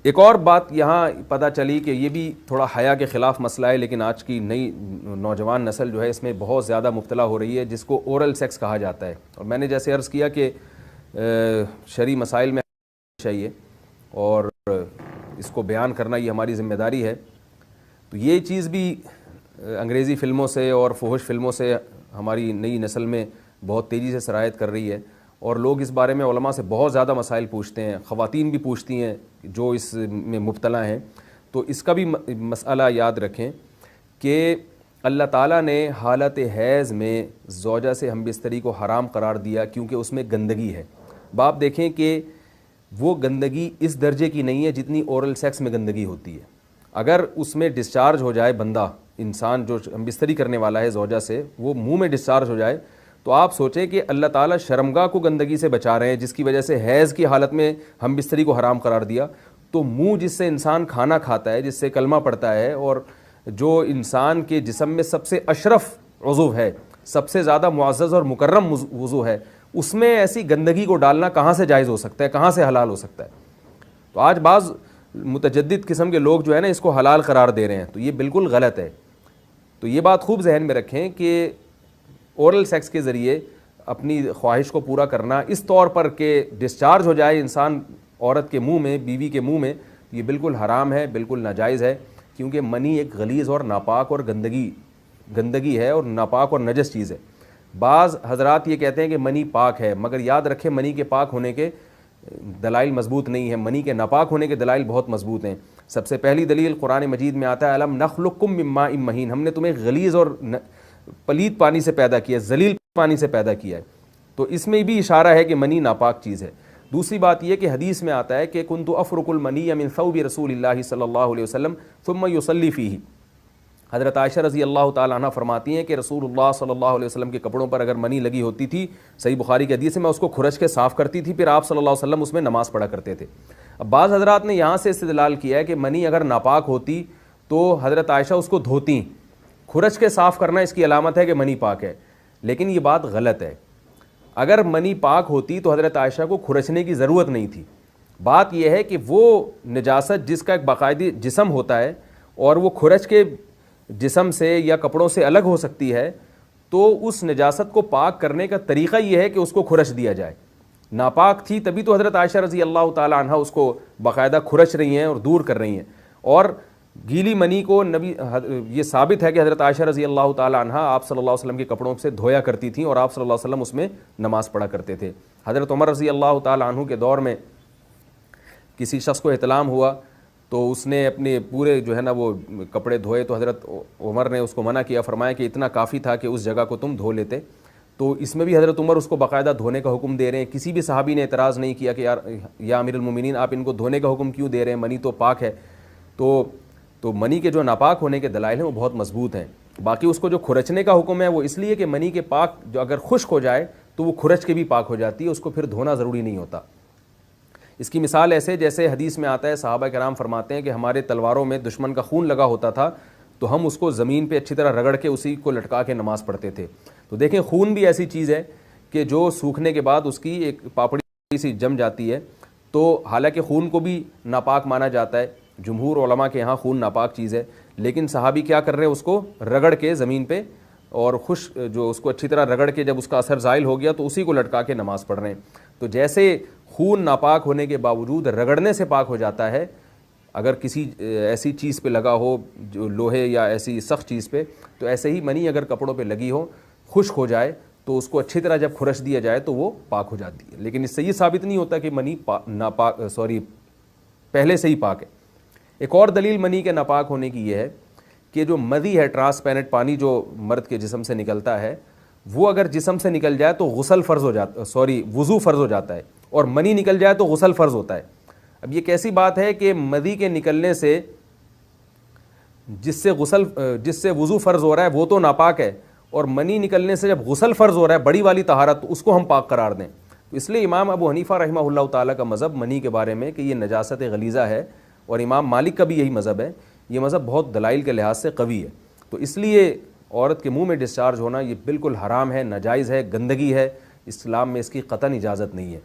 ایک اور بات یہاں پتہ چلی کہ یہ بھی تھوڑا حیا کے خلاف مسئلہ ہے، لیکن آج کی نئی نوجوان نسل جو ہے اس میں بہت زیادہ مبتلا ہو رہی ہے، جس کو اورل سیکس کہا جاتا ہے. اور میں نے جیسے عرض کیا کہ شرعی مسائل میں چاہیے اور اس کو بیان کرنا یہ ہماری ذمہ داری ہے. تو یہ چیز بھی انگریزی فلموں سے اور فحش فلموں سے ہماری نئی نسل میں بہت تیزی سے سرایت کر رہی ہے، اور لوگ اس بارے میں علماء سے بہت زیادہ مسائل پوچھتے ہیں، خواتین بھی پوچھتی ہیں جو اس میں مبتلا ہیں. تو اس کا بھی مسئلہ یاد رکھیں کہ اللہ تعالیٰ نے حالت حیض میں زوجہ سے ہم بستری کو حرام قرار دیا کیونکہ اس میں گندگی ہے. باپ دیکھیں کہ وہ گندگی اس درجے کی نہیں ہے جتنی اورل سیکس میں گندگی ہوتی ہے. اگر اس میں ڈسچارج ہو جائے بندہ، انسان جو ہم بستری کرنے والا ہے زوجہ سے، وہ منہ میں ڈسچارج ہو جائے، تو آپ سوچیں کہ اللہ تعالیٰ شرمگاہ کو گندگی سے بچا رہے ہیں، جس کی وجہ سے حیض کی حالت میں ہم بستری کو حرام قرار دیا. تو منہ جس سے انسان کھانا کھاتا ہے، جس سے کلمہ پڑھتا ہے، اور جو انسان کے جسم میں سب سے اشرف عضو ہے، سب سے زیادہ معزز اور مکرم عضو ہے، اس میں ایسی گندگی کو ڈالنا کہاں سے جائز ہو سکتا ہے، کہاں سے حلال ہو سکتا ہے؟ تو آج بعض متجدد قسم کے لوگ جو ہے نا اس کو حلال قرار دے رہے ہیں، تو یہ بالکل غلط ہے. تو یہ بات خوب ذہن میں رکھیں کہ اورل سیکس کے ذریعے اپنی خواہش کو پورا کرنا اس طور پر کہ ڈسچارج ہو جائے انسان عورت کے منہ میں، بیوی کے منہ میں، یہ بالکل حرام ہے، بالکل ناجائز ہے. کیونکہ منی ایک غلیظ اور ناپاک اور گندگی ہے اور ناپاک اور نجس چیز ہے. بعض حضرات یہ کہتے ہیں کہ منی پاک ہے، مگر یاد رکھیں منی کے پاک ہونے کے دلائل مضبوط نہیں ہیں، منی کے ناپاک ہونے کے دلائل بہت مضبوط ہیں. سب سے پہلی دلیل قرآن مجید میں آتا ہے الم نخلقکم من ماء مہین، ہم نے تمہیں غلیظ اور پلید پانی سے پیدا کیا، ذلیل پانی سے پیدا کیا ہے. تو اس میں بھی اشارہ ہے کہ منی ناپاک چیز ہے. دوسری بات یہ کہ حدیث میں آتا ہے کہ کنت افرق المنی من ثوب رسول اللہ صلی اللہ علیہ وسلم ثم یصلی فیہ. حضرت عائشہ رضی اللہ تعالیٰ عنہ فرماتی ہیں کہ رسول اللہ صلی اللہ علیہ وسلم کے کپڑوں پر اگر منی لگی ہوتی تھی، صحیح بخاری کی حدیث ہے، میں اس کو کھرچ کے صاف کرتی تھی، پھر آپ صلی اللہ علیہ وسلم اس میں نماز پڑھا کرتے تھے. اب بعض حضرات نے یہاں سے استدلال کیا ہے کہ منی اگر ناپاک ہوتی تو حضرت عائشہ اس کو دھوتی، کھرچ کے صاف کرنا اس کی علامت ہے کہ منی پاک ہے. لیکن یہ بات غلط ہے. اگر منی پاک ہوتی تو حضرت عائشہ کو کھرچنے کی ضرورت نہیں تھی. بات یہ ہے کہ وہ نجاست جس کا ایک باقاعدی جسم ہوتا ہے اور وہ کھرچ کے جسم سے یا کپڑوں سے الگ ہو سکتی ہے، تو اس نجاست کو پاک کرنے کا طریقہ یہ ہے کہ اس کو کھرچ دیا جائے. ناپاک تھی تبھی تو حضرت عائشہ رضی اللہ تعالی عنہ اس کو باقاعدہ کھرچ رہی ہیں اور دور کر رہی ہیں. اور گیلی منی کو یہ ثابت ہے کہ حضرت عائشہ رضی اللہ تعالی عنہ آپ صلی اللہ علیہ وسلم کے کپڑوں سے دھویا کرتی تھیں اور آپ صلی اللہ علیہ وسلم اس میں نماز پڑھا کرتے تھے. حضرت عمر رضی اللہ تعالی عنہ کے دور میں کسی شخص کو احتلام ہوا تو اس نے اپنے پورے جو ہے نا وہ کپڑے دھوئے، تو حضرت عمر نے اس کو منع کیا، فرمایا کہ اتنا کافی تھا کہ اس جگہ کو تم دھو لیتے. تو اس میں بھی حضرت عمر اس کو باقاعدہ دھونے کا حکم دے رہے ہیں. کسی بھی صحابی نے اعتراض نہیں کیا کہ یا امیر المومنین آپ ان کو دھونے کا حکم کیوں دے رہے ہیں، منی تو پاک ہے. تو منی کے جو ناپاک ہونے کے دلائل ہیں وہ بہت مضبوط ہیں. باقی اس کو جو کھرچنے کا حکم ہے وہ اس لیے کہ منی کے پاک جو اگر خشک ہو جائے تو وہ کھرچ کے بھی پاک ہو جاتی ہے، اس کو پھر دھونا ضروری نہیں ہوتا. اس کی مثال ایسے جیسے حدیث میں آتا ہے، صحابہ کرام فرماتے ہیں کہ ہمارے تلواروں میں دشمن کا خون لگا ہوتا تھا تو ہم اس کو زمین پہ اچھی طرح رگڑ کے اسی کو لٹکا کے نماز پڑھتے تھے. تو دیکھیں خون بھی ایسی چیز ہے کہ جو سوکھنے کے بعد اس کی ایک پاپڑی سی جم جاتی ہے. تو حالانکہ خون کو بھی ناپاک مانا جاتا ہے، جمہور علماء کے یہاں خون ناپاک چیز ہے، لیکن صحابی کیا کر رہے ہیں، اس کو رگڑ کے زمین پہ اور جو اس کو اچھی طرح رگڑ کے جب اس کا اثر زائل ہو گیا تو اسی کو لٹکا کے نماز پڑھ رہے ہیں. تو جیسے خون ناپاک ہونے کے باوجود رگڑنے سے پاک ہو جاتا ہے اگر کسی ایسی چیز پہ لگا ہو جو لوہے یا ایسی سخت چیز پہ، تو ایسے ہی منی اگر کپڑوں پہ لگی ہو، خشک ہو جائے تو اس کو اچھی طرح جب کھرچ دیا جائے تو وہ پاک ہو جاتی ہے. لیکن اس سے یہ ثابت نہیں ہوتا کہ منی پہلے سے ہی پاک ہے. ایک اور دلیل منی کے ناپاک ہونے کی یہ ہے کہ جو مدی ہے، ٹرانسپیرنٹ پانی جو مرد کے جسم سے نکلتا ہے، وہ اگر جسم سے نکل جائے تو وضو فرض ہو جاتا ہے، اور منی نکل جائے تو غسل فرض ہوتا ہے. اب یہ کیسی بات ہے کہ مدی کے نکلنے سے جس سے وضو فرض ہو رہا ہے وہ تو ناپاک ہے، اور منی نکلنے سے جب غسل فرض ہو رہا ہے بڑی والی طہارت، تو اس کو ہم پاک قرار دیں. تو اس لیے امام ابو حنیفہ رحمہ اللہ تعالیٰ کا مذہب منی کے بارے میں کہ یہ نجاست غلیظہ ہے، اور امام مالک کا بھی یہی مذہب ہے. یہ مذہب بہت دلائل کے لحاظ سے قوی ہے. تو اس لیے عورت کے منہ میں ڈسچارج ہونا یہ بالکل حرام ہے، ناجائز ہے، گندگی ہے. اسلام میں اس کی قطعاً اجازت نہیں ہے.